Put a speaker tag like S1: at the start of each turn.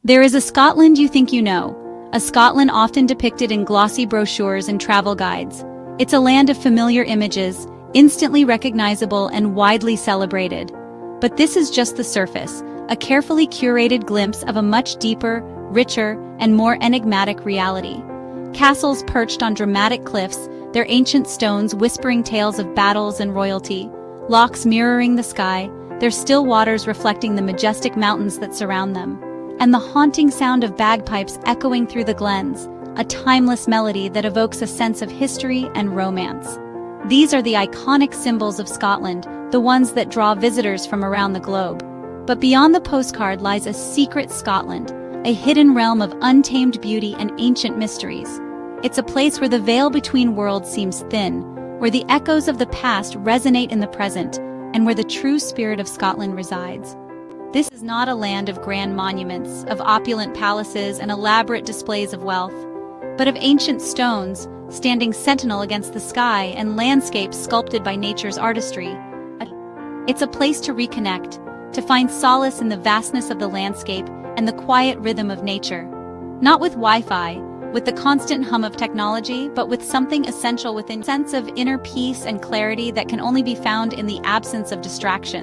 S1: There is a Scotland you think you know, a Scotland often depicted in glossy brochures and travel guides. It's a land of familiar images, instantly recognizable and widely celebrated. But this is just the surface, a carefully curated glimpse of a much deeper, richer, and more enigmatic reality. Castles perched on dramatic cliffs, their ancient stones whispering tales of battles and royalty, lochs mirroring the sky, their still waters reflecting the majestic mountains that surround them, and the haunting sound of bagpipes echoing through the glens, a timeless melody that evokes a sense of history and romance. These are the iconic symbols of Scotland, the ones that draw visitors from around the globe. But beyond the postcard lies a secret Scotland, a hidden realm of untamed beauty and ancient mysteries. It's a place where the veil between worlds seems thin, where the echoes of the past resonate in the present, and where the true spirit of Scotland resides. This is not a land of grand monuments, of opulent palaces and elaborate displays of wealth, but of ancient stones, standing sentinel against the sky, and landscapes sculpted by nature's artistry. It's a place to reconnect, to find solace in the vastness of the landscape and the quiet rhythm of nature. Not with Wi-Fi, with the constant hum of technology, but with something essential within, a sense of inner peace and clarity that can only be found in the absence of distraction.